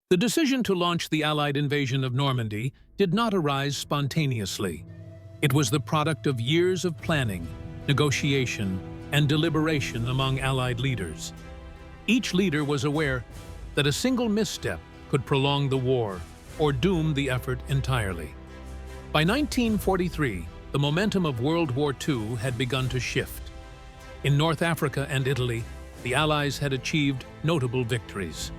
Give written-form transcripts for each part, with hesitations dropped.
The decision to launch the Allied invasion of Normandy did not arise spontaneously. It was the product of years of planning, negotiation, and deliberation among Allied leaders. Each leader was aware that a single misstep could prolong the war or doom the effort entirely. By 1943, the momentum of World War II had begun to shift. In North Africa and Italy, the Allies had achieved notable victories.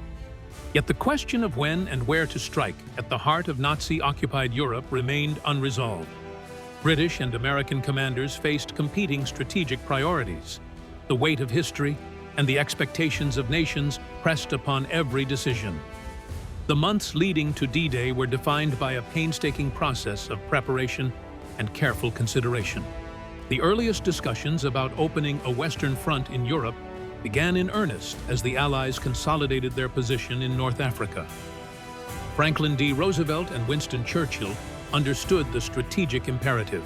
Yet the question of when and where to strike at the heart of Nazi-occupied Europe remained unresolved. British and American commanders faced competing strategic priorities. The weight of history and the expectations of nations pressed upon every decision. The months leading to D-Day were defined by a painstaking process of preparation and careful consideration. The earliest discussions about opening a Western front in Europe began in earnest as the Allies consolidated their position in North Africa. Franklin D. Roosevelt and Winston Churchill understood the strategic imperative.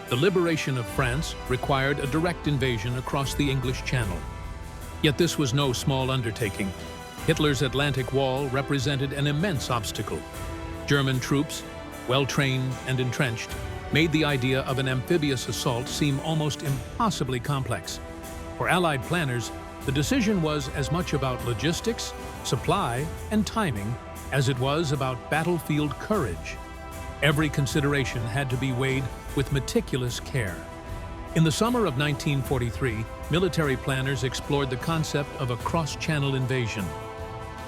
The liberation of France required a direct invasion across the English Channel. Yet this was no small undertaking. Hitler's Atlantic Wall represented an immense obstacle. German troops, well-trained and entrenched, made the idea of an amphibious assault seem almost impossibly complex. For Allied planners, the decision was as much about logistics, supply, and timing as it was about battlefield courage. Every consideration had to be weighed with meticulous care. In the summer of 1943, military planners explored the concept of a cross-channel invasion.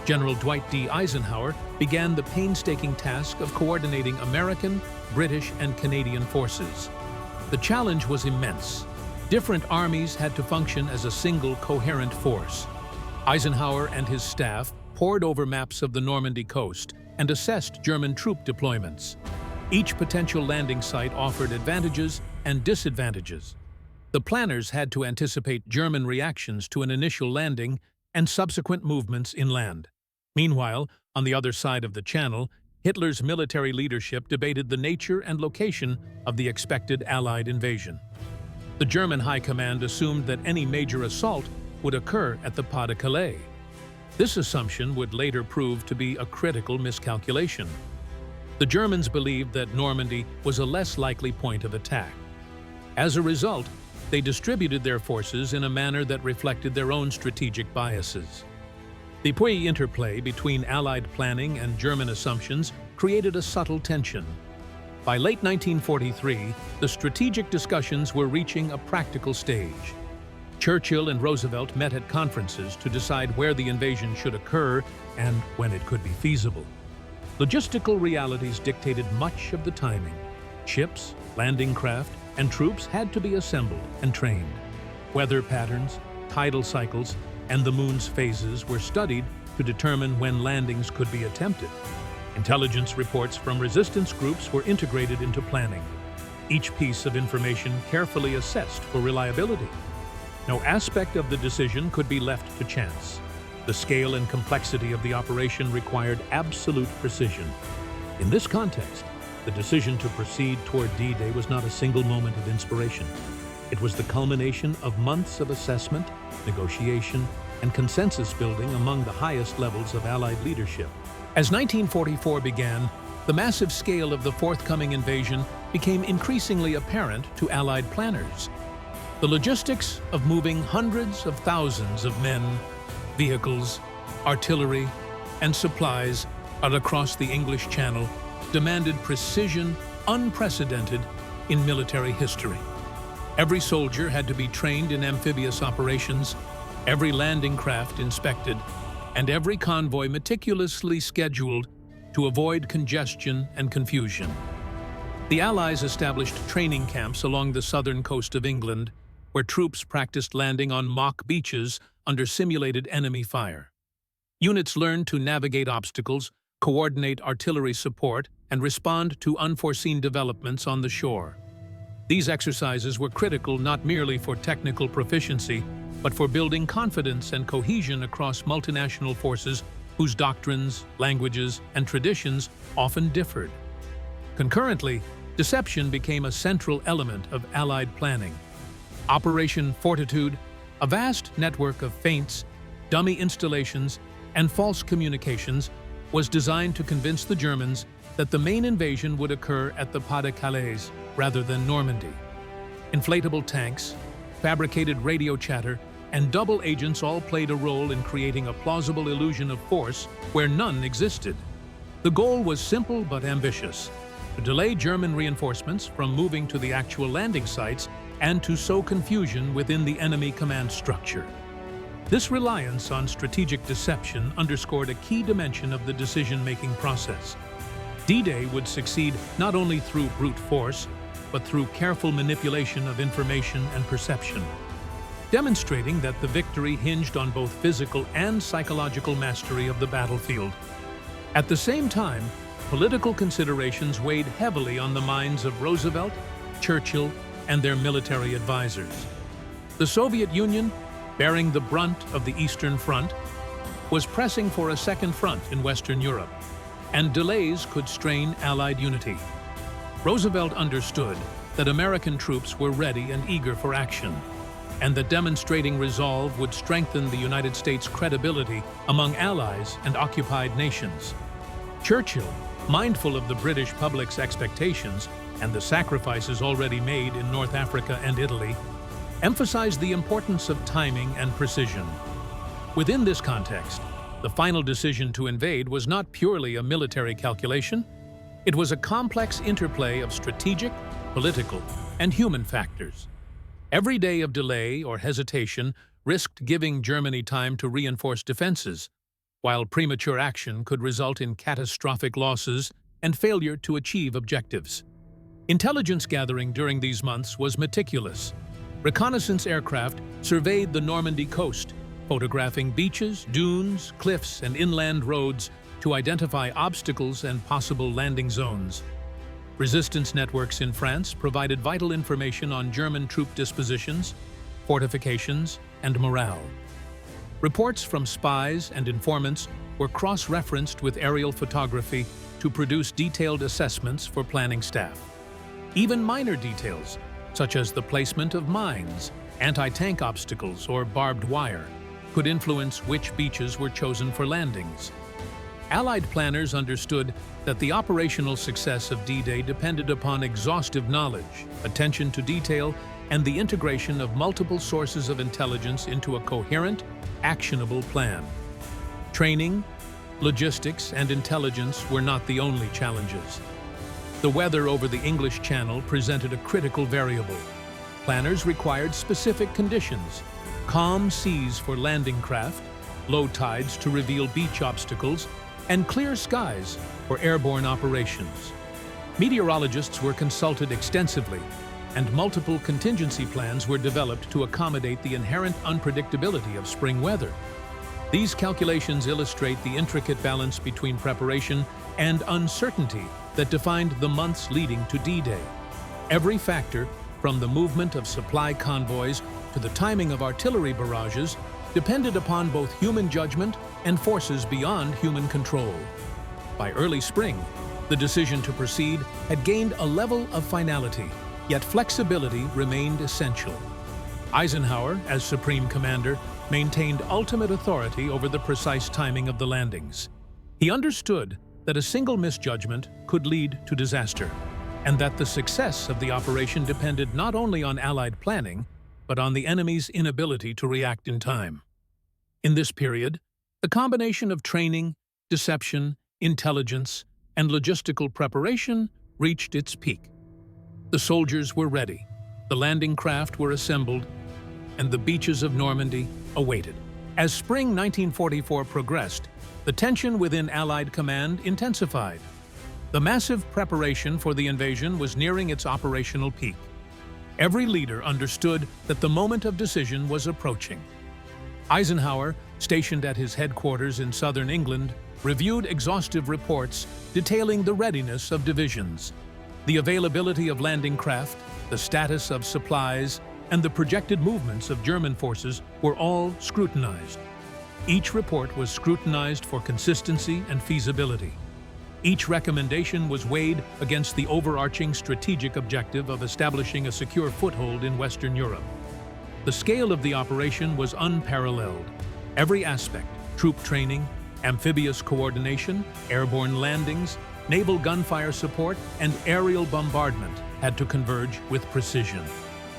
General Dwight D. Eisenhower began the painstaking task of coordinating American, British, and Canadian forces. The challenge was immense. Different armies had to function as a single coherent force. Eisenhower and his staff pored over maps of the Normandy coast and assessed German troop deployments. Each potential landing site offered advantages and disadvantages. The planners had to anticipate German reactions to an initial landing and subsequent movements inland. Meanwhile, on the other side of the Channel, Hitler's military leadership debated the nature and location of the expected Allied invasion. The German High Command assumed that any major assault would occur at the Pas de Calais. This assumption would later prove to be a critical miscalculation. The Germans believed that Normandy was a less likely point of attack. As a result, they distributed their forces in a manner that reflected their own strategic biases. The interplay between Allied planning and German assumptions created a subtle tension. By late 1943, the strategic discussions were reaching a practical stage. Churchill and Roosevelt met at conferences to decide where the invasion should occur and when it could be feasible. Logistical realities dictated much of the timing. Ships, landing craft, and troops had to be assembled and trained. Weather patterns, tidal cycles, and the moon's phases were studied to determine when landings could be attempted. Intelligence reports from resistance groups were integrated into planning, each piece of information carefully assessed for reliability. No aspect of the decision could be left to chance. The scale and complexity of the operation required absolute precision. In this context, the decision to proceed toward D-Day was not a single moment of inspiration. It was the culmination of months of assessment, negotiation, and consensus building among the highest levels of Allied leadership. As 1944 began, the massive scale of the forthcoming invasion became increasingly apparent to Allied planners. The logistics of moving hundreds of thousands of men, vehicles, artillery, and supplies across the English Channel demanded precision unprecedented in military history. Every soldier had to be trained in amphibious operations, every landing craft inspected, and every convoy meticulously scheduled to avoid congestion and confusion. The Allies established training camps along the southern coast of England, where troops practiced landing on mock beaches under simulated enemy fire. Units learned to navigate obstacles, coordinate artillery support, and respond to unforeseen developments on the shore. These exercises were critical not merely for technical proficiency, but for building confidence and cohesion across multinational forces whose doctrines, languages, and traditions often differed. Concurrently, deception became a central element of Allied planning. Operation Fortitude, a vast network of feints, dummy installations, and false communications, was designed to convince the Germans that the main invasion would occur at the Pas de Calais rather than Normandy. Inflatable tanks, fabricated radio chatter, and double agents all played a role in creating a plausible illusion of force where none existed. The goal was simple but ambitious: to delay German reinforcements from moving to the actual landing sites and to sow confusion within the enemy command structure. This reliance on strategic deception underscored a key dimension of the decision-making process. D-Day would succeed not only through brute force, but through careful manipulation of information and perception, demonstrating that the victory hinged on both physical and psychological mastery of the battlefield. At the same time, political considerations weighed heavily on the minds of Roosevelt, Churchill, and their military advisors. The Soviet Union, bearing the brunt of the Eastern Front, was pressing for a second front in Western Europe, and delays could strain Allied unity. Roosevelt understood that American troops were ready and eager for action, and that demonstrating resolve would strengthen the United States' credibility among allies and occupied nations. Churchill, mindful of the British public's expectations and the sacrifices already made in North Africa and Italy, emphasized the importance of timing and precision. Within this context, the final decision to invade was not purely a military calculation. It was a complex interplay of strategic, political, and human factors. Every day of delay or hesitation risked giving Germany time to reinforce defenses, while premature action could result in catastrophic losses and failure to achieve objectives. Intelligence gathering during these months was meticulous. Reconnaissance aircraft surveyed the Normandy coast, photographing beaches, dunes, cliffs, and inland roads to identify obstacles and possible landing zones. Resistance networks in France provided vital information on German troop dispositions, fortifications, and morale. Reports from spies and informants were cross-referenced with aerial photography to produce detailed assessments for planning staff. Even minor details, such as the placement of mines, anti-tank obstacles, or barbed wire, could influence which beaches were chosen for landings. Allied planners understood that the operational success of D-Day depended upon exhaustive knowledge, attention to detail, and the integration of multiple sources of intelligence into a coherent, actionable plan. Training, logistics, and intelligence were not the only challenges. The weather over the English Channel presented a critical variable. Planners required specific conditions: calm seas for landing craft, low tides to reveal beach obstacles, and clear skies for airborne operations. Meteorologists were consulted extensively, and multiple contingency plans were developed to accommodate the inherent unpredictability of spring weather. These calculations illustrate the intricate balance between preparation and uncertainty that defined the months leading to D-Day. Every factor, from the movement of supply convoys to the timing of artillery barrages, depended upon both human judgment and forces beyond human control. By early spring, the decision to proceed had gained a level of finality, yet flexibility remained essential. Eisenhower, as Supreme Commander, maintained ultimate authority over the precise timing of the landings. He understood that a single misjudgment could lead to disaster, and that the success of the operation depended not only on Allied planning, but on the enemy's inability to react in time. In this period, the combination of training, deception, intelligence, and logistical preparation reached its peak. The soldiers were ready, the landing craft were assembled, and the beaches of Normandy awaited. As spring 1944 progressed, the tension within Allied command intensified. The massive preparation for the invasion was nearing its operational peak. Every leader understood that the moment of decision was approaching. Eisenhower, stationed at his headquarters in southern England, reviewed exhaustive reports detailing the readiness of divisions. The availability of landing craft, the status of supplies, and the projected movements of German forces were all scrutinized. Each report was scrutinized for consistency and feasibility. Each recommendation was weighed against the overarching strategic objective of establishing a secure foothold in Western Europe. The scale of the operation was unparalleled. Every aspect, troop training, Amphibious coordination, airborne landings, naval gunfire support, and aerial bombardment had to converge with precision.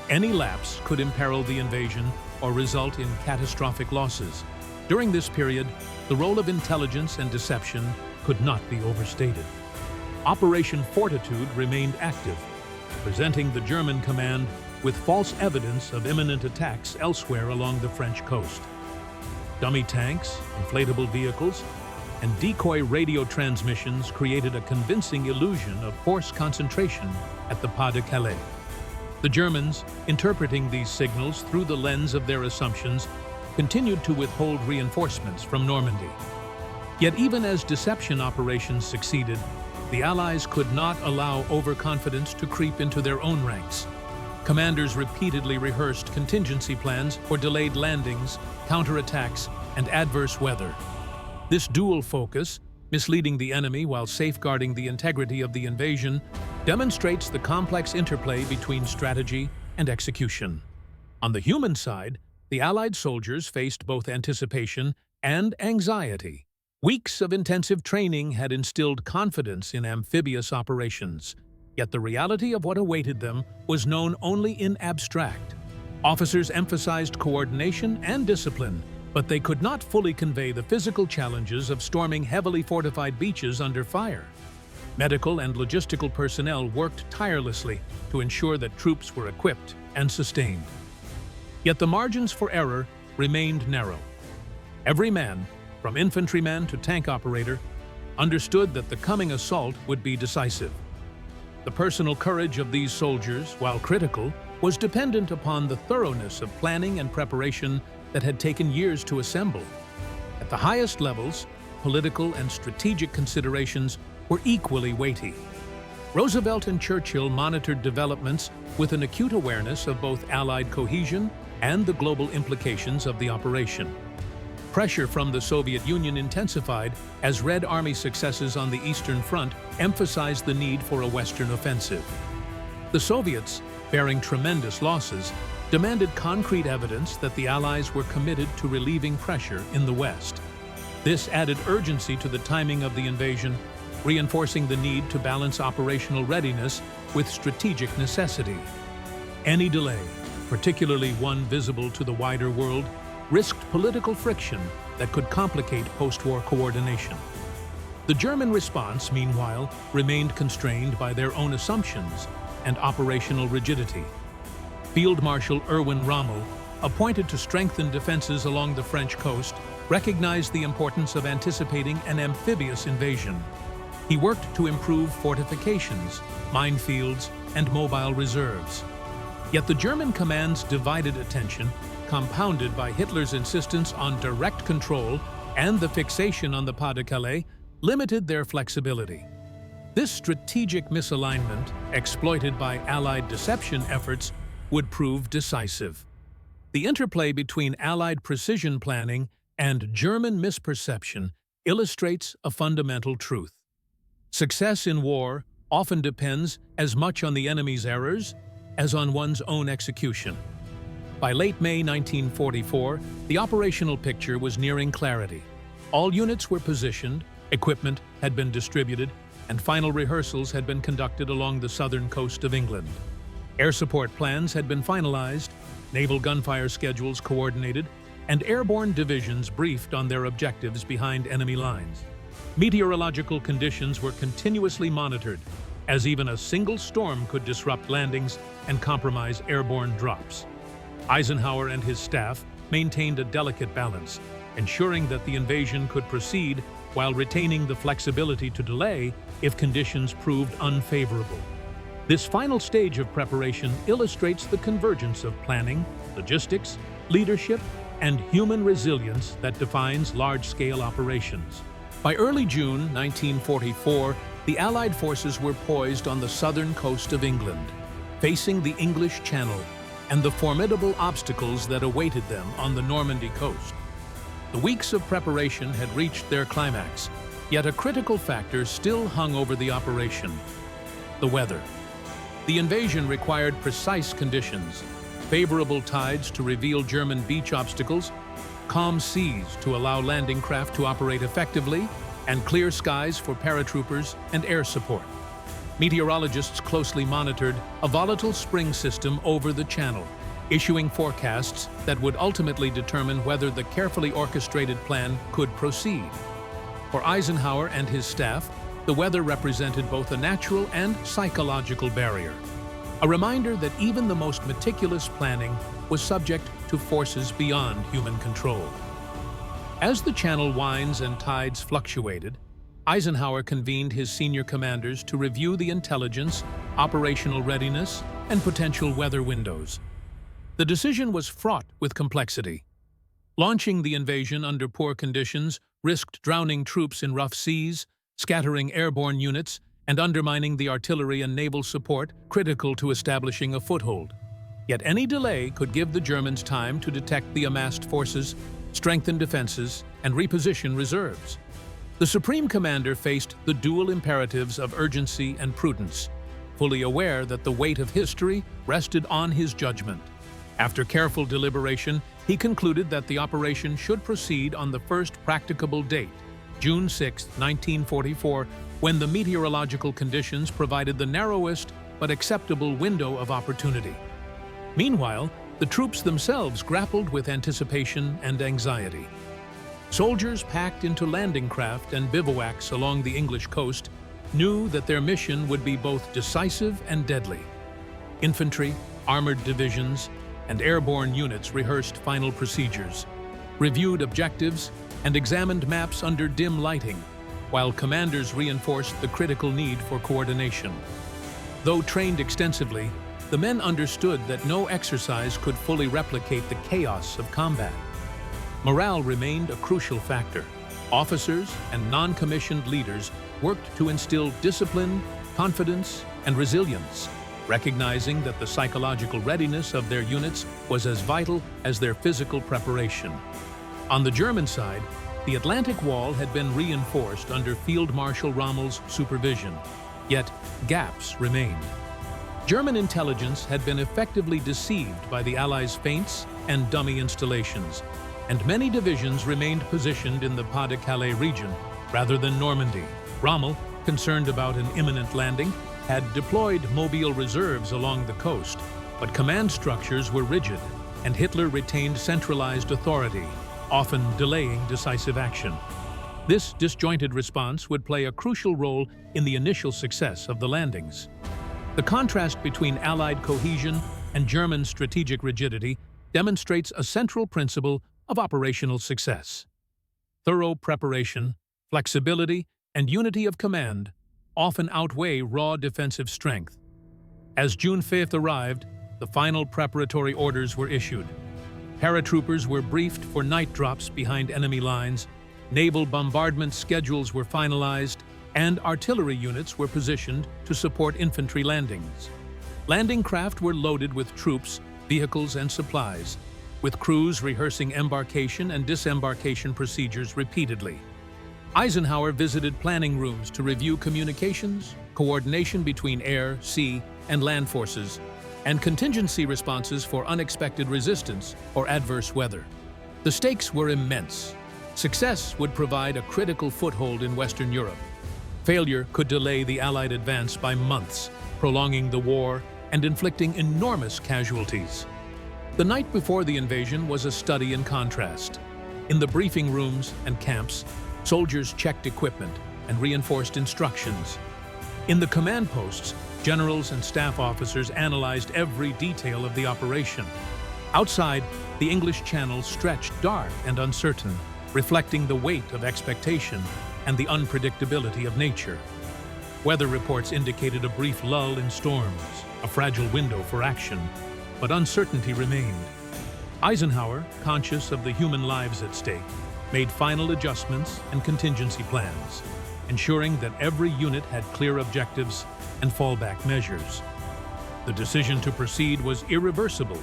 Any lapse could imperil the invasion or result in catastrophic losses. During this period, the role of intelligence and deception could not be overstated. Operation Fortitude remained active, presenting the German command with false evidence of imminent attacks elsewhere along the French coast. Dummy tanks, inflatable vehicles, and decoy radio transmissions created a convincing illusion of force concentration at the Pas de Calais. The Germans, interpreting these signals through the lens of their assumptions, continued to withhold reinforcements from Normandy. Yet even as deception operations succeeded, the Allies could not allow overconfidence to creep into their own ranks. Commanders repeatedly rehearsed contingency plans for delayed landings, counterattacks, and adverse weather. This dual focus, misleading the enemy while safeguarding the integrity of the invasion, demonstrates the complex interplay between strategy and execution. On the human side, the Allied soldiers faced both anticipation and anxiety. Weeks of intensive training had instilled confidence in amphibious operations, yet the reality of what awaited them was known only in abstract. Officers emphasized coordination and discipline, but they could not fully convey the physical challenges of storming heavily fortified beaches under fire. Medical and logistical personnel worked tirelessly to ensure that troops were equipped and sustained. Yet the margins for error remained narrow. Every man, from infantryman to tank operator, understood that the coming assault would be decisive. The personal courage of these soldiers, while critical, was dependent upon the thoroughness of planning and preparation that had taken years to assemble. At the highest levels, political and strategic considerations were equally weighty. Roosevelt and Churchill monitored developments with an acute awareness of both Allied cohesion and the global implications of the operation. Pressure from the Soviet Union intensified as Red Army successes on the Eastern Front emphasized the need for a Western offensive. The Soviets, bearing tremendous losses, demanded concrete evidence that the Allies were committed to relieving pressure in the West. This added urgency to the timing of the invasion, reinforcing the need to balance operational readiness with strategic necessity. Any delay, particularly one visible to the wider world, risked political friction that could complicate post-war coordination. The German response, meanwhile, remained constrained by their own assumptions and operational rigidity. Field Marshal Erwin Rommel, appointed to strengthen defenses along the French coast, recognized the importance of anticipating an amphibious invasion. He worked to improve fortifications, minefields, and mobile reserves. Yet the German command's divided attention, compounded by Hitler's insistence on direct control and the fixation on the Pas de Calais, limited their flexibility. This strategic misalignment, exploited by Allied deception efforts, would prove decisive. The interplay between Allied precision planning and German misperception illustrates a fundamental truth. Success in war often depends as much on the enemy's errors as on one's own execution. By late May 1944, the operational picture was nearing clarity. All units were positioned, equipment had been distributed, and final rehearsals had been conducted along the southern coast of England. Air support plans had been finalized, naval gunfire schedules coordinated, and airborne divisions briefed on their objectives behind enemy lines. Meteorological conditions were continuously monitored, as even a single storm could disrupt landings and compromise airborne drops. Eisenhower and his staff maintained a delicate balance, ensuring that the invasion could proceed while retaining the flexibility to delay if conditions proved unfavorable. This final stage of preparation illustrates the convergence of planning, logistics, leadership, and human resilience that defines large-scale operations. By early June 1944, the Allied forces were poised on the southern coast of England, facing the English Channel and the formidable obstacles that awaited them on the Normandy coast. The weeks of preparation had reached their climax, yet a critical factor still hung over the operation: the weather. The invasion required precise conditions, favorable tides to reveal German beach obstacles, calm seas to allow landing craft to operate effectively, and clear skies for paratroopers and air support. Meteorologists closely monitored a volatile spring system over the channel, issuing forecasts that would ultimately determine whether the carefully orchestrated plan could proceed. For Eisenhower and his staff, the weather represented both a natural and psychological barrier, a reminder that even the most meticulous planning was subject to forces beyond human control. As the channel winds and tides fluctuated, Eisenhower convened his senior commanders to review the intelligence, operational readiness, and potential weather windows. The decision was fraught with complexity. Launching the invasion under poor conditions risked drowning troops in rough seas, scattering airborne units, and undermining the artillery and naval support critical to establishing a foothold. Yet any delay could give the Germans time to detect the amassed forces, strengthen defenses, and reposition reserves. The Supreme Commander faced the dual imperatives of urgency and prudence, fully aware that the weight of history rested on his judgment. After careful deliberation, he concluded that the operation should proceed on the first practicable date, June 6, 1944, when the meteorological conditions provided the narrowest but acceptable window of opportunity. Meanwhile, the troops themselves grappled with anticipation and anxiety. Soldiers packed into landing craft and bivouacs along the English coast knew that their mission would be both decisive and deadly. Infantry, armored divisions, and airborne units rehearsed final procedures, reviewed objectives, and examined maps under dim lighting, while commanders reinforced the critical need for coordination. Though trained extensively, the men understood that no exercise could fully replicate the chaos of combat. Morale remained a crucial factor. Officers and non-commissioned leaders worked to instill discipline, confidence, and resilience, recognizing that the psychological readiness of their units was as vital as their physical preparation. On the German side, the Atlantic Wall had been reinforced under Field Marshal Rommel's supervision, yet gaps remained. German intelligence had been effectively deceived by the Allies' feints and dummy installations, and many divisions remained positioned in the Pas-de-Calais region rather than Normandy. Rommel, concerned about an imminent landing, had deployed mobile reserves along the coast, but command structures were rigid, and Hitler retained centralized authority, often delaying decisive action. This disjointed response would play a crucial role in the initial success of the landings. The contrast between Allied cohesion and German strategic rigidity demonstrates a central principle of operational success. Thorough preparation, flexibility, and unity of command often outweigh raw defensive strength. As June 5th arrived, the final preparatory orders were issued. Paratroopers were briefed for night drops behind enemy lines, naval bombardment schedules were finalized, and artillery units were positioned to support infantry landings. Landing craft were loaded with troops, vehicles, and supplies, with crews rehearsing embarkation and disembarkation procedures repeatedly. Eisenhower visited planning rooms to review communications, coordination between air, sea, and land forces, and contingency responses for unexpected resistance or adverse weather. The stakes were immense. Success would provide a critical foothold in Western Europe. Failure could delay the Allied advance by months, prolonging the war and inflicting enormous casualties. The night before the invasion was a study in contrast. In the briefing rooms and camps, soldiers checked equipment and reinforced instructions. In the command posts, generals and staff officers analyzed every detail of the operation. Outside, the English Channel stretched dark and uncertain, reflecting the weight of expectation and the unpredictability of nature. Weather reports indicated a brief lull in storms, a fragile window for action, but uncertainty remained. Eisenhower, conscious of the human lives at stake, made final adjustments and contingency plans, ensuring that every unit had clear objectives and fallback measures. The decision to proceed was irreversible,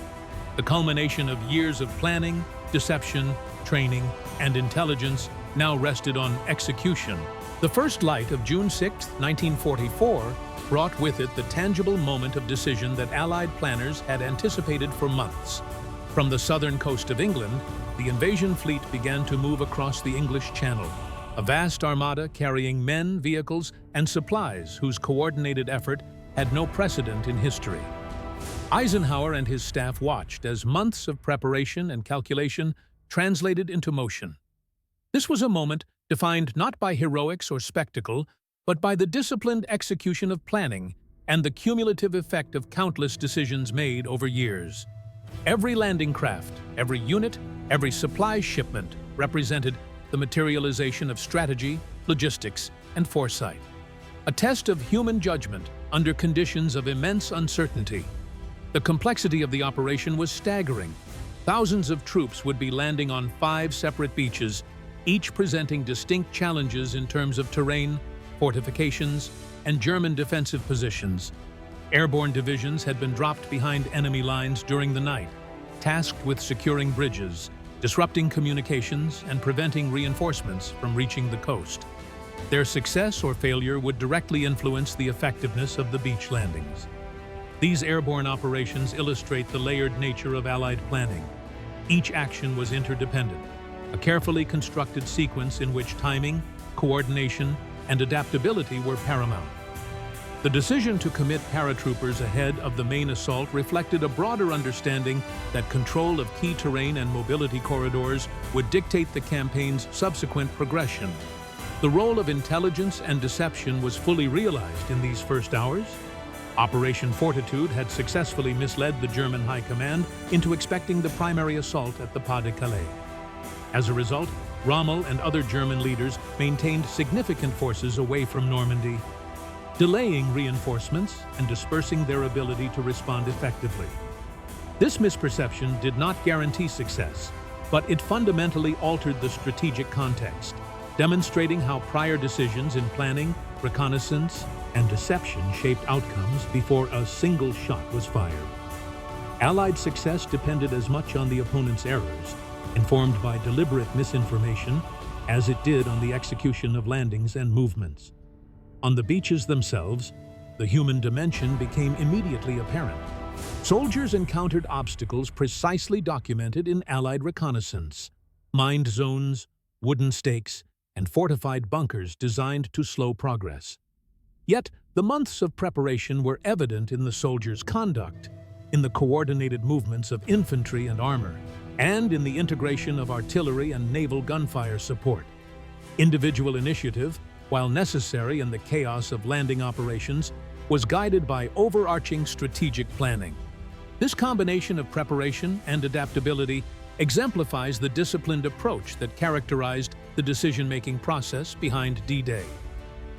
the culmination of years of planning, deception, training, and intelligence now rested on execution. The first light of June 6, 1944, brought with it the tangible moment of decision that Allied planners had anticipated for months. From the southern coast of England, the invasion fleet began to move across the English Channel, a vast armada carrying men, vehicles, and supplies whose coordinated effort had no precedent in history. Eisenhower and his staff watched as months of preparation and calculation translated into motion. This was a moment defined not by heroics or spectacle, but by the disciplined execution of planning and the cumulative effect of countless decisions made over years. Every landing craft, every unit, every supply shipment represented the materialization of strategy, logistics, and foresight. A test of human judgment under conditions of immense uncertainty. The complexity of the operation was staggering. Thousands of troops would be landing on 5 separate beaches, each presenting distinct challenges in terms of terrain, fortifications, and German defensive positions. Airborne divisions had been dropped behind enemy lines during the night, tasked with securing bridges, disrupting communications, and preventing reinforcements from reaching the coast. Their success or failure would directly influence the effectiveness of the beach landings. These airborne operations illustrate the layered nature of Allied planning. Each action was interdependent, a carefully constructed sequence in which timing, coordination, and adaptability were paramount. The decision to commit paratroopers ahead of the main assault reflected a broader understanding that control of key terrain and mobility corridors would dictate the campaign's subsequent progression. The role of intelligence and deception was fully realized in these first hours. Operation Fortitude had successfully misled the German High Command into expecting the primary assault at the Pas de Calais. As a result, Rommel and other German leaders maintained significant forces away from Normandy, delaying reinforcements and dispersing their ability to respond effectively. This misperception did not guarantee success, but it fundamentally altered the strategic context, demonstrating how prior decisions in planning, reconnaissance, and deception shaped outcomes before a single shot was fired. Allied success depended as much on the opponent's errors, informed by deliberate misinformation, as it did on the execution of landings and movements. On the beaches themselves, the human dimension became immediately apparent. Soldiers encountered obstacles precisely documented in Allied reconnaissance: mined zones, wooden stakes, and fortified bunkers designed to slow progress. Yet, the months of preparation were evident in the soldiers' conduct, in the coordinated movements of infantry and armor, and in the integration of artillery and naval gunfire support. Individual initiative, while necessary in the chaos of landing operations, was guided by overarching strategic planning. This combination of preparation and adaptability exemplifies the disciplined approach that characterized the decision-making process behind D-Day.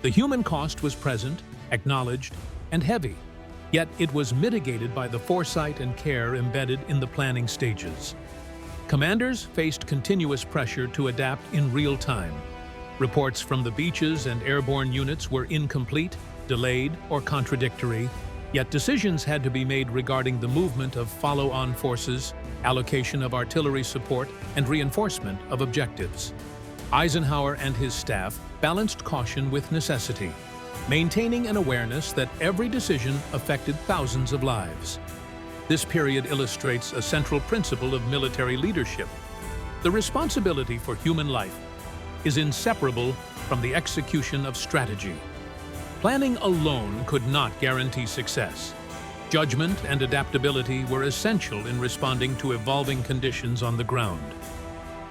The human cost was present, acknowledged, and heavy, yet it was mitigated by the foresight and care embedded in the planning stages. Commanders faced continuous pressure to adapt in real time. Reports from the beaches and airborne units were incomplete, delayed, or contradictory, yet decisions had to be made regarding the movement of follow-on forces, allocation of artillery support, and reinforcement of objectives. Eisenhower and his staff balanced caution with necessity, maintaining an awareness that every decision affected thousands of lives. This period illustrates a central principle of military leadership. The responsibility for human life is inseparable from the execution of strategy. Planning alone could not guarantee success. Judgment and adaptability were essential in responding to evolving conditions on the ground.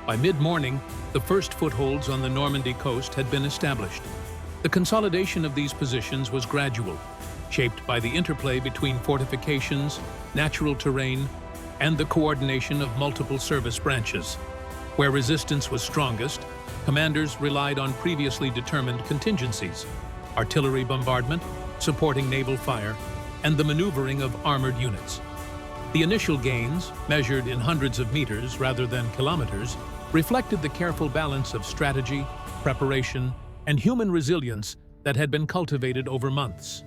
By mid-morning, the first footholds on the Normandy coast had been established. The consolidation of these positions was gradual, shaped by the interplay between fortifications, natural terrain, and the coordination of multiple service branches. Where resistance was strongest, commanders relied on previously determined contingencies: artillery bombardment, supporting naval fire, and the maneuvering of armored units. The initial gains, measured in hundreds of meters rather than kilometers, reflected the careful balance of strategy, preparation, and human resilience that had been cultivated over months.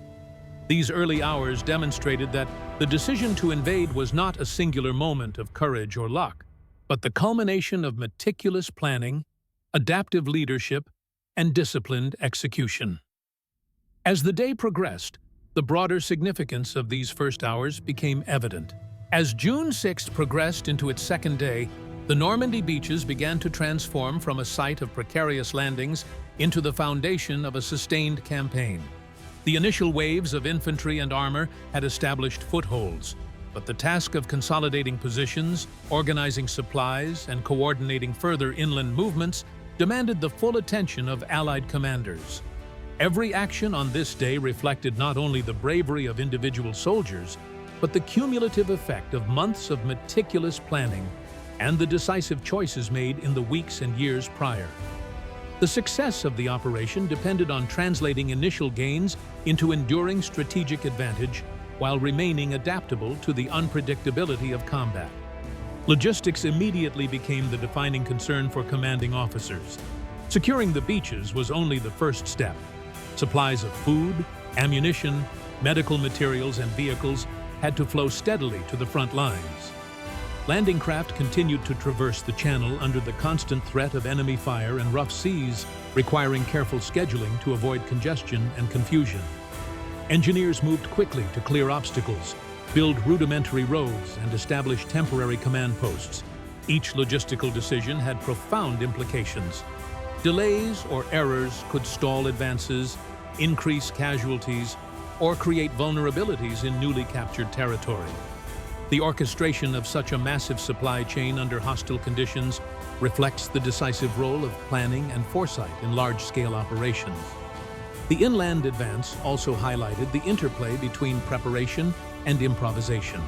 These early hours demonstrated that the decision to invade was not a singular moment of courage or luck, but the culmination of meticulous planning, adaptive leadership, and disciplined execution. As the day progressed, the broader significance of these first hours became evident. As June 6th progressed into its second day, the Normandy beaches began to transform from a site of precarious landings into the foundation of a sustained campaign. The initial waves of infantry and armor had established footholds, but the task of consolidating positions, organizing supplies, and coordinating further inland movements demanded the full attention of Allied commanders. Every action on this day reflected not only the bravery of individual soldiers, but the cumulative effect of months of meticulous planning and the decisive choices made in the weeks and years prior. The success of the operation depended on translating initial gains into enduring strategic advantage while remaining adaptable to the unpredictability of combat. Logistics immediately became the defining concern for commanding officers. Securing the beaches was only the first step. Supplies of food, ammunition, medical materials, and vehicles had to flow steadily to the front lines. Landing craft continued to traverse the channel under the constant threat of enemy fire and rough seas, requiring careful scheduling to avoid congestion and confusion. Engineers moved quickly to clear obstacles, build rudimentary roads, and establish temporary command posts. Each logistical decision had profound implications. Delays or errors could stall advances, increase casualties, or create vulnerabilities in newly captured territory. The orchestration of such a massive supply chain under hostile conditions reflects the decisive role of planning and foresight in large-scale operations. The inland advance also highlighted the interplay between preparation and improvisation.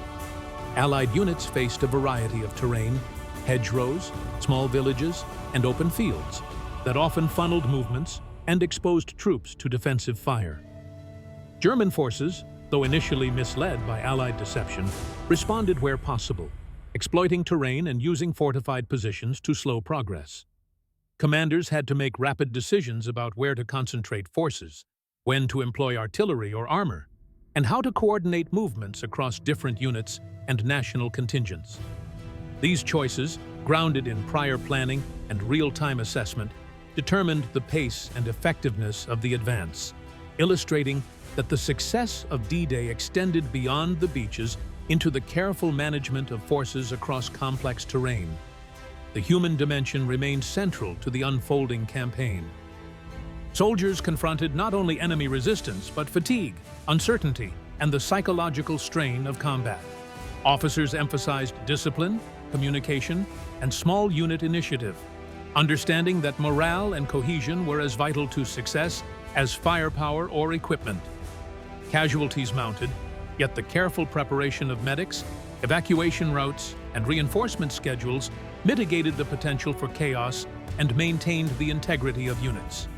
Allied units faced a variety of terrain, hedgerows, small villages, and open fields that often funneled movements and exposed troops to defensive fire. German forces, though initially misled by Allied deception, responded where possible, exploiting terrain and using fortified positions to slow progress. Commanders had to make rapid decisions about where to concentrate forces, when to employ artillery or armor, and how to coordinate movements across different units and national contingents. These choices, grounded in prior planning and real-time assessment, determined the pace and effectiveness of the advance, illustrating that the success of D-Day extended beyond the beaches into the careful management of forces across complex terrain. The human dimension remained central to the unfolding campaign. Soldiers confronted not only enemy resistance, but fatigue, uncertainty, and the psychological strain of combat. Officers emphasized discipline, communication, and small unit initiative, understanding that morale and cohesion were as vital to success as firepower or equipment. Casualties mounted, yet the careful preparation of medics, evacuation routes, and reinforcement schedules mitigated the potential for chaos and maintained the integrity of units.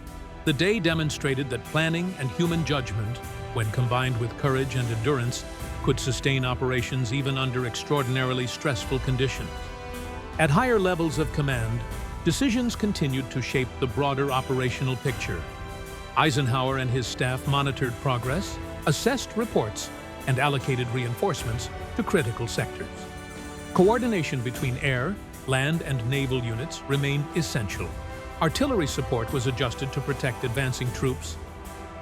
The day demonstrated that planning and human judgment, when combined with courage and endurance, could sustain operations even under extraordinarily stressful conditions. At higher levels of command, decisions continued to shape the broader operational picture. Eisenhower and his staff monitored progress, assessed reports, and allocated reinforcements to critical sectors. Coordination between air, land, and naval units remained essential. Artillery support was adjusted to protect advancing troops.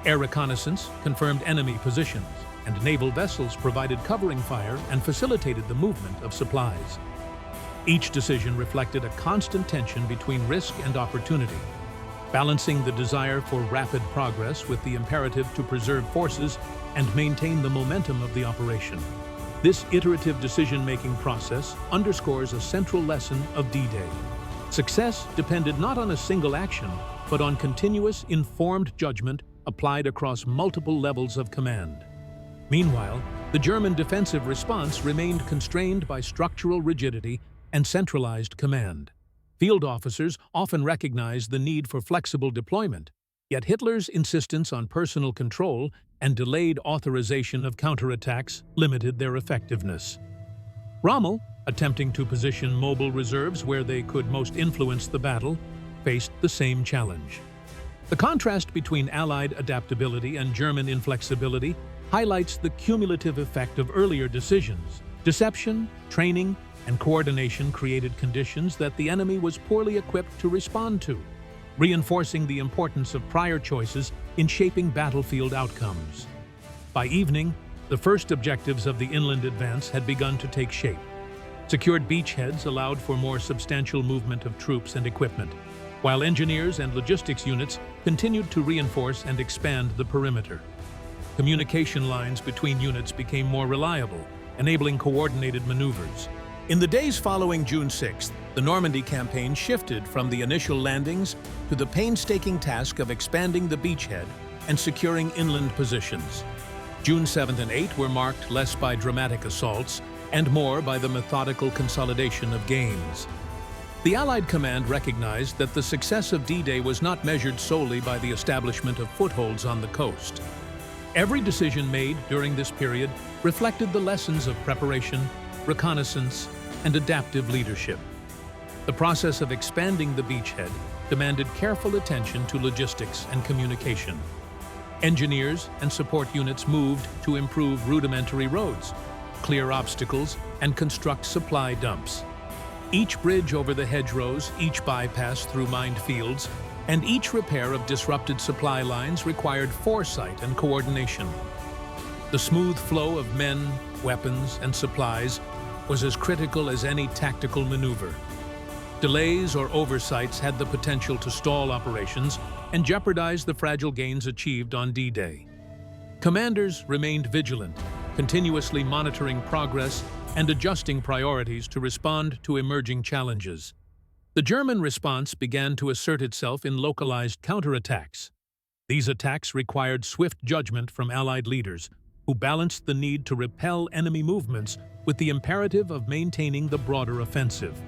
Air reconnaissance confirmed enemy positions, and naval vessels provided covering fire and facilitated the movement of supplies. Each decision reflected a constant tension between risk and opportunity, balancing the desire for rapid progress with the imperative to preserve forces and maintain the momentum of the operation. This iterative decision-making process underscores a central lesson of D-Day. Success depended not on a single action, but on continuous, informed judgment applied across multiple levels of command. Meanwhile, the German defensive response remained constrained by structural rigidity and centralized command. Field officers often recognized the need for flexible deployment, yet Hitler's insistence on personal control and delayed authorization of counterattacks limited their effectiveness. Rommel, attempting to position mobile reserves where they could most influence the battle, faced the same challenge. The contrast between Allied adaptability and German inflexibility highlights the cumulative effect of earlier decisions. Deception, training, and coordination created conditions that the enemy was poorly equipped to respond to, reinforcing the importance of prior choices in shaping battlefield outcomes. By evening, The first objectives of the inland advance had begun to take shape. Secured beachheads allowed for more substantial movement of troops and equipment, while engineers and logistics units continued to reinforce and expand the perimeter. Communication lines between units became more reliable, enabling coordinated maneuvers. In the days following June 6th, the Normandy campaign shifted from the initial landings to the painstaking task of expanding the beachhead and securing inland positions. June 7th and 8th were marked less by dramatic assaults and more by the methodical consolidation of gains. The Allied command recognized that the success of D-Day was not measured solely by the establishment of footholds on the coast. Every decision made during this period reflected the lessons of preparation, reconnaissance, and adaptive leadership. The process of expanding the beachhead demanded careful attention to logistics and communication. Engineers and support units moved to improve rudimentary roads, clear obstacles, and construct supply dumps. Each bridge over the hedgerows, each bypass through mined fields, and each repair of disrupted supply lines required foresight and coordination. The smooth flow of men, weapons, and supplies was as critical as any tactical maneuver. Delays or oversights had the potential to stall operations and jeopardize the fragile gains achieved on D-Day. Commanders remained vigilant, continuously monitoring progress and adjusting priorities to respond to emerging challenges. The German response began to assert itself in localized counterattacks. These attacks required swift judgment from Allied leaders, who balanced the need to repel enemy movements with the imperative of maintaining the broader offensive.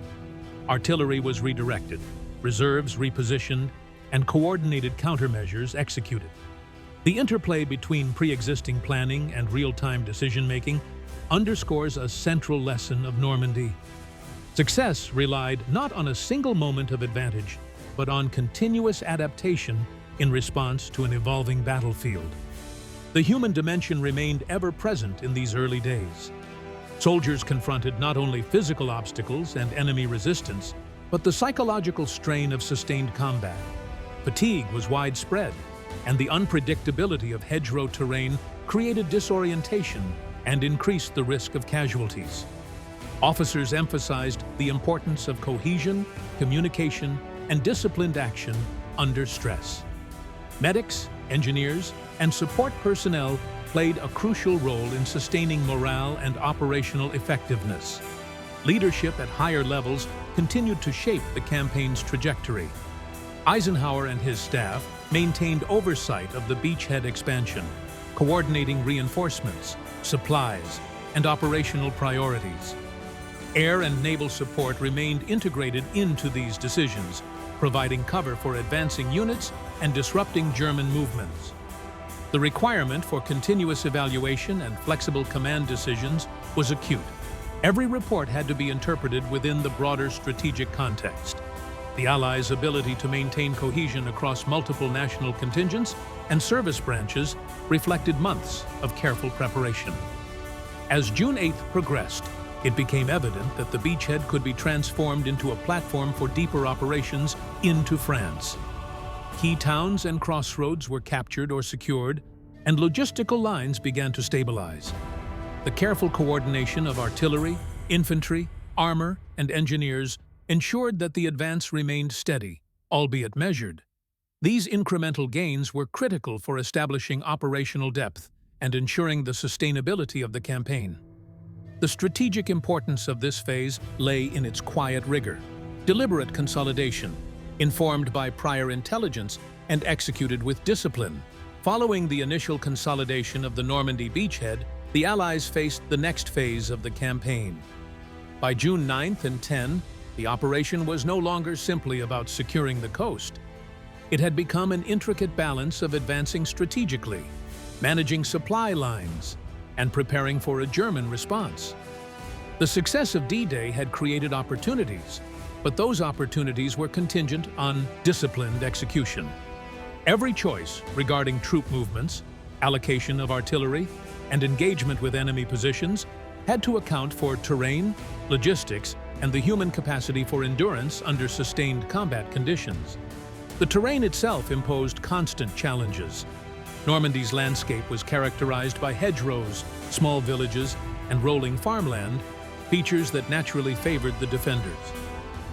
Artillery was redirected, reserves repositioned, and coordinated countermeasures executed. The interplay between pre-existing planning and real-time decision-making underscores a central lesson of Normandy. Success relied not on a single moment of advantage, but on continuous adaptation in response to an evolving battlefield. The human dimension remained ever present in these early days. Soldiers confronted not only physical obstacles and enemy resistance, but the psychological strain of sustained combat. Fatigue was widespread, and the unpredictability of hedgerow terrain created disorientation and increased the risk of casualties. Officers emphasized the importance of cohesion, communication, and disciplined action under stress. Medics, engineers, and support personnel played a crucial role in sustaining morale and operational effectiveness. Leadership at higher levels continued to shape the campaign's trajectory. Eisenhower and his staff maintained oversight of the beachhead expansion, coordinating reinforcements, supplies, and operational priorities. Air and naval support remained integrated into these decisions, providing cover for advancing units and disrupting German movements. The requirement for continuous evaluation and flexible command decisions was acute. Every report had to be interpreted within the broader strategic context. The Allies' ability to maintain cohesion across multiple national contingents and service branches reflected months of careful preparation. As June 8th progressed, it became evident that the beachhead could be transformed into a platform for deeper operations into France. Key towns and crossroads were captured or secured, and logistical lines began to stabilize. The careful coordination of artillery, infantry, armor, and engineers ensured that the advance remained steady, albeit measured. These incremental gains were critical for establishing operational depth and ensuring the sustainability of the campaign. The strategic importance of this phase lay in its quiet rigor, deliberate consolidation, informed by prior intelligence and executed with discipline. Following the initial consolidation of the Normandy beachhead, the Allies faced the next phase of the campaign. By June 9th and 10, the operation was no longer simply about securing the coast. It had become an intricate balance of advancing strategically, managing supply lines, and preparing for a German response. The success of D-Day had created opportunities, but those opportunities were contingent on disciplined execution. Every choice regarding troop movements, allocation of artillery, and engagement with enemy positions had to account for terrain, logistics, and the human capacity for endurance under sustained combat conditions. The terrain itself imposed constant challenges. Normandy's landscape was characterized by hedgerows, small villages, and rolling farmland, features that naturally favored the defenders.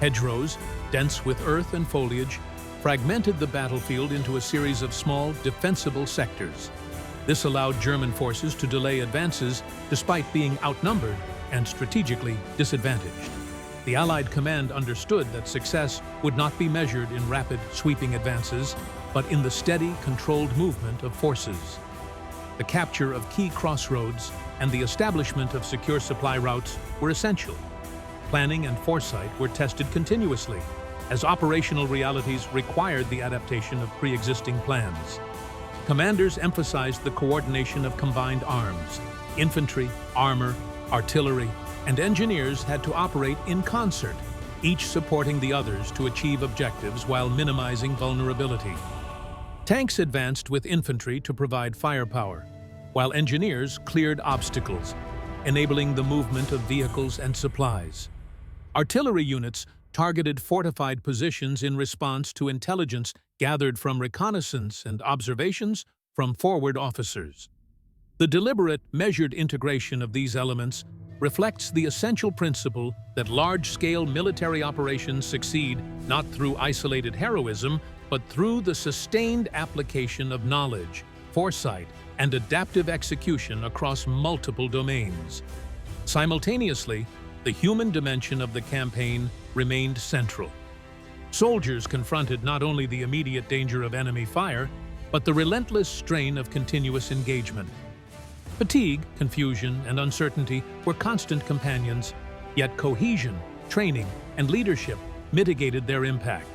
Hedgerows, dense with earth and foliage, fragmented the battlefield into a series of small, defensible sectors. This allowed German forces to delay advances despite being outnumbered and strategically disadvantaged. The Allied command understood that success would not be measured in rapid, sweeping advances, but in the steady, controlled movement of forces. The capture of key crossroads and the establishment of secure supply routes were essential. Planning and foresight were tested continuously, as operational realities required the adaptation of pre-existing plans. Commanders emphasized the coordination of combined arms. Infantry, armor, artillery, and engineers had to operate in concert, each supporting the others to achieve objectives while minimizing vulnerability. Tanks advanced with infantry to provide firepower, while engineers cleared obstacles, enabling the movement of vehicles and supplies. Artillery units targeted fortified positions in response to intelligence gathered from reconnaissance and observations from forward officers. The deliberate, measured integration of these elements reflects the essential principle that large-scale military operations succeed not through isolated heroism, but through the sustained application of knowledge, foresight, and adaptive execution across multiple domains. Simultaneously, the human dimension of the campaign remained central. Soldiers confronted not only the immediate danger of enemy fire, but the relentless strain of continuous engagement. Fatigue, confusion, and uncertainty were constant companions, yet cohesion, training, and leadership mitigated their impact.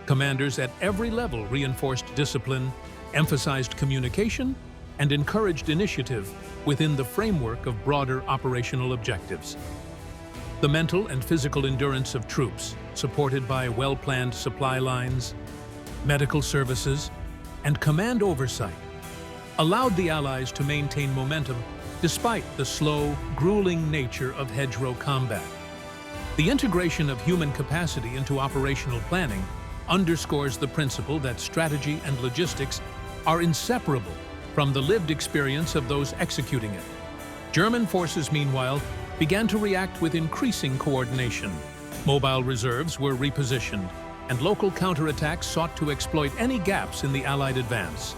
Commanders at every level reinforced discipline, emphasized communication, and encouraged initiative within the framework of broader operational objectives. The mental and physical endurance of troops, supported by well-planned supply lines, medical services, and command oversight, allowed the Allies to maintain momentum despite the slow, grueling nature of hedgerow combat. The integration of human capacity into operational planning underscores the principle that strategy and logistics are inseparable from the lived experience of those executing it. German forces, meanwhile, began to react with increasing coordination. Mobile reserves were repositioned, and local counterattacks sought to exploit any gaps in the Allied advance.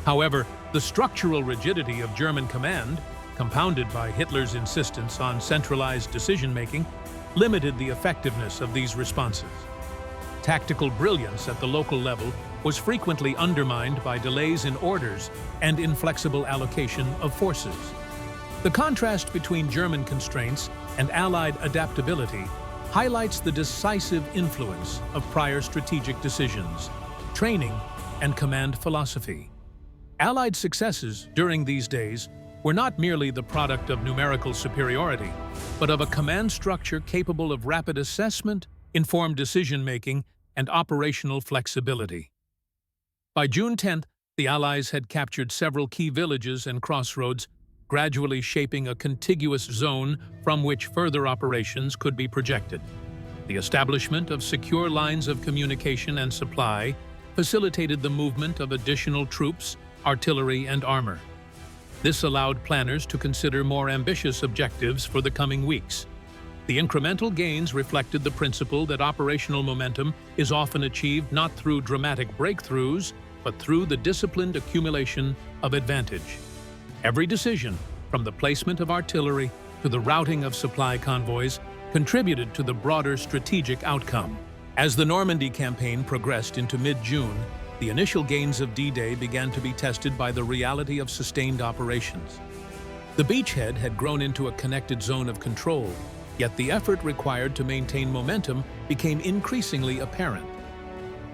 However, the structural rigidity of German command, compounded by Hitler's insistence on centralized decision-making, limited the effectiveness of these responses. Tactical brilliance at the local level was frequently undermined by delays in orders and inflexible allocation of forces. The contrast between German constraints and Allied adaptability highlights the decisive influence of prior strategic decisions, training, and command philosophy. Allied successes during these days were not merely the product of numerical superiority, but of a command structure capable of rapid assessment, informed decision-making, and operational flexibility. By June 10th, the Allies had captured several key villages and crossroads, gradually shaping a contiguous zone from which further operations could be projected. The establishment of secure lines of communication and supply facilitated the movement of additional troops, artillery, and armor. This allowed planners to consider more ambitious objectives for the coming weeks. The incremental gains reflected the principle that operational momentum is often achieved not through dramatic breakthroughs, but through the disciplined accumulation of advantage. Every decision, from the placement of artillery to the routing of supply convoys, contributed to the broader strategic outcome. As the Normandy campaign progressed into mid-June, the initial gains of D-Day began to be tested by the reality of sustained operations. The beachhead had grown into a connected zone of control, yet the effort required to maintain momentum became increasingly apparent.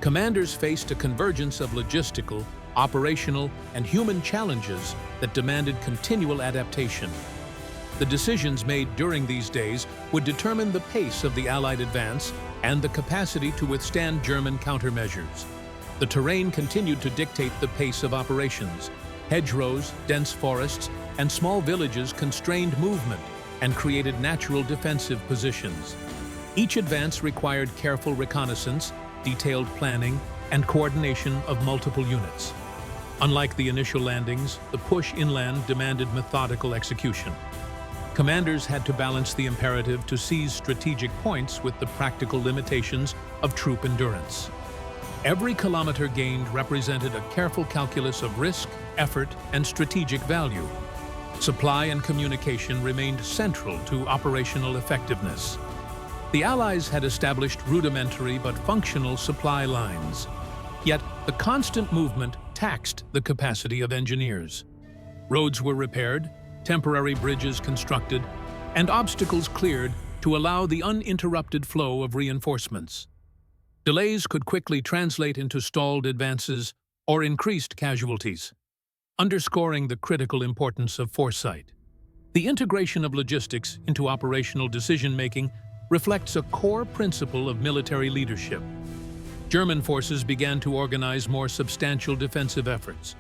Commanders faced a convergence of logistical, operational, and human challenges that demanded continual adaptation. The decisions made during these days would determine the pace of the Allied advance and the capacity to withstand German countermeasures. The terrain continued to dictate the pace of operations. Hedgerows, dense forests, and small villages constrained movement and created natural defensive positions. Each advance required careful reconnaissance, detailed planning, and coordination of multiple units. Unlike the initial landings, the push inland demanded methodical execution. Commanders had to balance the imperative to seize strategic points with the practical limitations of troop endurance. Every kilometer gained represented a careful calculus of risk, effort, and strategic value. Supply and communication remained central to operational effectiveness. The Allies had established rudimentary but functional supply lines. Yet, the constant movement taxed the capacity of engineers. Roads were repaired, temporary bridges constructed, and obstacles cleared to allow the uninterrupted flow of reinforcements. Delays could quickly translate into stalled advances or increased casualties, underscoring the critical importance of foresight. The integration of logistics into operational decision-making reflects a core principle of military leadership. German forces began to organize more substantial defensive efforts.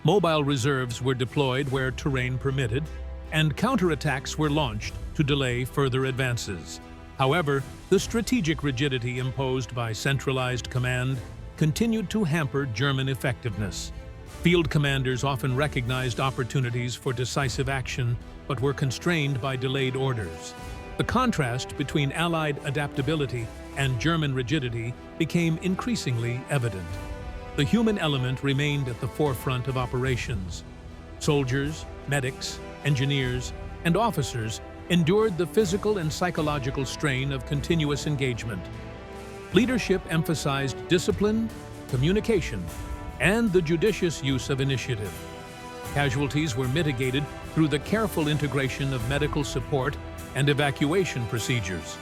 Mobile reserves were deployed where terrain permitted, and counterattacks were launched to delay further advances. However, the strategic rigidity imposed by centralized command continued to hamper German effectiveness. Field commanders often recognized opportunities for decisive action, but were constrained by delayed orders. The contrast between Allied adaptability and German rigidity became increasingly evident. The human element remained at the forefront of operations. Soldiers, medics, engineers, and officers endured the physical and psychological strain of continuous engagement. Leadership emphasized discipline, communication, and the judicious use of initiative. Casualties were mitigated through the careful integration of medical support and evacuation procedures.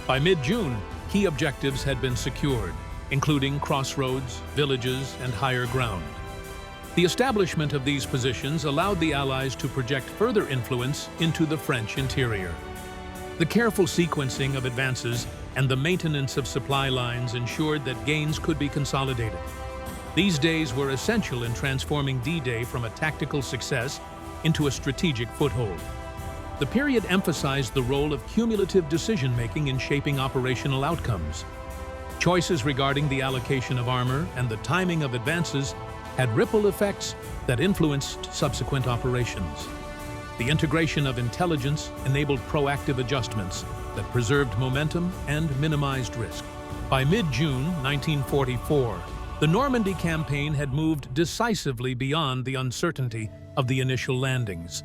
By mid-June, key objectives had been secured, including crossroads, villages, and higher ground. The establishment of these positions allowed the Allies to project further influence into the French interior. The careful sequencing of advances and the maintenance of supply lines ensured that gains could be consolidated. These days were essential in transforming D-Day from a tactical success into a strategic foothold. The period emphasized the role of cumulative decision-making in shaping operational outcomes. Choices regarding the allocation of armor and the timing of advances had ripple effects that influenced subsequent operations. The integration of intelligence enabled proactive adjustments that preserved momentum and minimized risk. By mid-June 1944, the Normandy campaign had moved decisively beyond the uncertainty of the initial landings.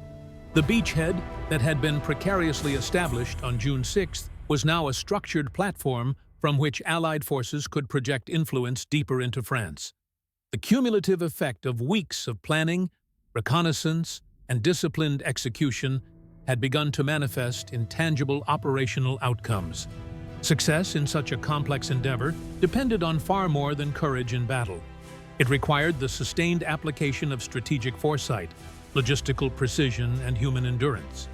The beachhead that had been precariously established on June 6th was now a structured platform from which Allied forces could project influence deeper into France. The cumulative effect of weeks of planning, reconnaissance, and disciplined execution had begun to manifest in tangible operational outcomes. Success in such a complex endeavor depended on far more than courage in battle. It required the sustained application of strategic foresight, logistical precision, and human endurance.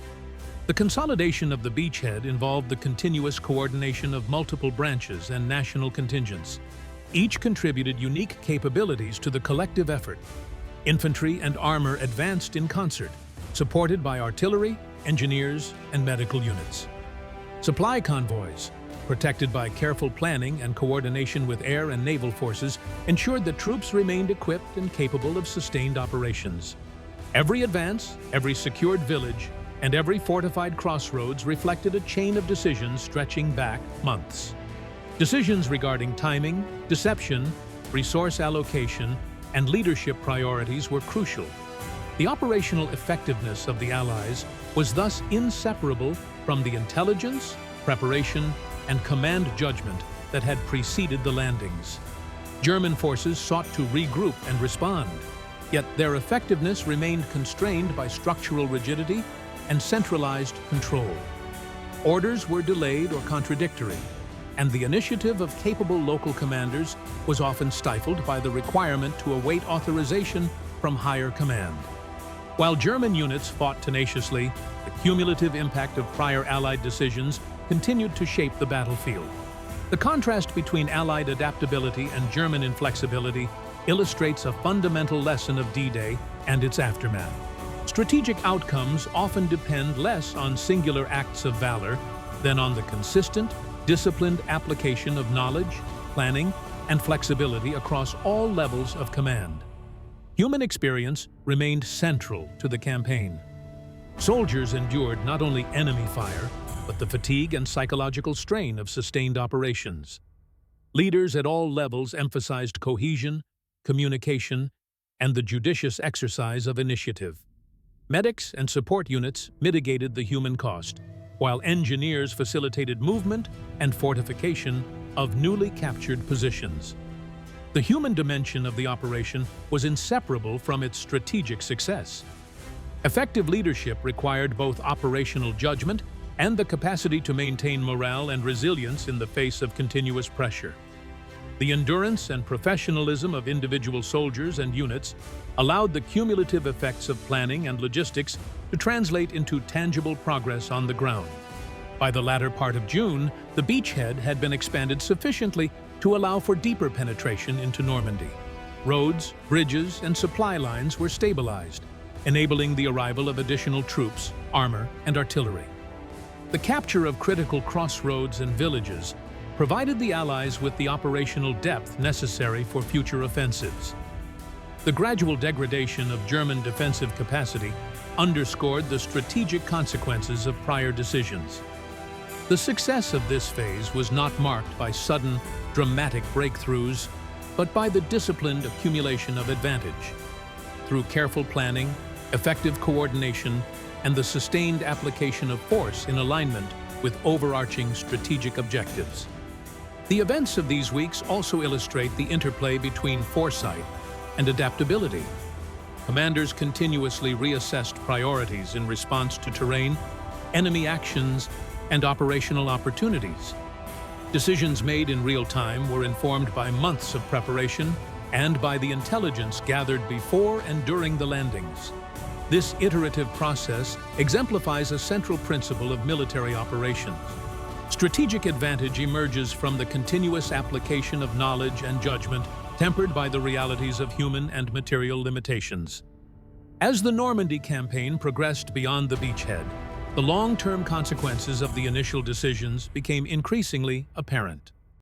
The consolidation of the beachhead involved the continuous coordination of multiple branches and national contingents. Each contributed unique capabilities to the collective effort. Infantry and armor advanced in concert, supported by artillery, engineers, and medical units. Supply convoys, protected by careful planning and coordination with air and naval forces, ensured that troops remained equipped and capable of sustained operations. Every advance, every secured village, and every fortified crossroads reflected a chain of decisions stretching back months. Decisions regarding timing, deception, resource allocation, and leadership priorities were crucial. The operational effectiveness of the Allies was thus inseparable from the intelligence, preparation, and command judgment that had preceded the landings. German forces sought to regroup and respond, yet their effectiveness remained constrained by structural rigidity and centralized control. Orders were delayed or contradictory, and the initiative of capable local commanders was often stifled by the requirement to await authorization from higher command. While German units fought tenaciously, the cumulative impact of prior Allied decisions continued to shape the battlefield. The contrast between Allied adaptability and German inflexibility illustrates a fundamental lesson of D-Day and its aftermath. Strategic outcomes often depend less on singular acts of valor than on the consistent, disciplined application of knowledge, planning, and flexibility across all levels of command. Human experience remained central to the campaign. Soldiers endured not only enemy fire, but the fatigue and psychological strain of sustained operations. Leaders at all levels emphasized cohesion, communication, and the judicious exercise of initiative. Medics and support units mitigated the human cost, while engineers facilitated movement and fortification of newly captured positions. The human dimension of the operation was inseparable from its strategic success. Effective leadership required both operational judgment and the capacity to maintain morale and resilience in the face of continuous pressure. The endurance and professionalism of individual soldiers and units allowed the cumulative effects of planning and logistics to translate into tangible progress on the ground. By the latter part of June, the beachhead had been expanded sufficiently to allow for deeper penetration into Normandy. Roads, bridges, and supply lines were stabilized, enabling the arrival of additional troops, armor, and artillery. The capture of critical crossroads and villages provided the Allies with the operational depth necessary for future offensives. The gradual degradation of German defensive capacity underscored the strategic consequences of prior decisions. The success of this phase was not marked by sudden, dramatic breakthroughs, but by the disciplined accumulation of advantage. Through careful planning, effective coordination, and the sustained application of force in alignment with overarching strategic objectives. The events of these weeks also illustrate the interplay between foresight and adaptability. Commanders continuously reassessed priorities in response to terrain, enemy actions, and operational opportunities. Decisions made in real time were informed by months of preparation and by the intelligence gathered before and during the landings. This iterative process exemplifies a central principle of military operations. Strategic advantage emerges from the continuous application of knowledge and judgment, tempered by the realities of human and material limitations. As the Normandy campaign progressed beyond the beachhead, the long-term consequences of the initial decisions became increasingly apparent.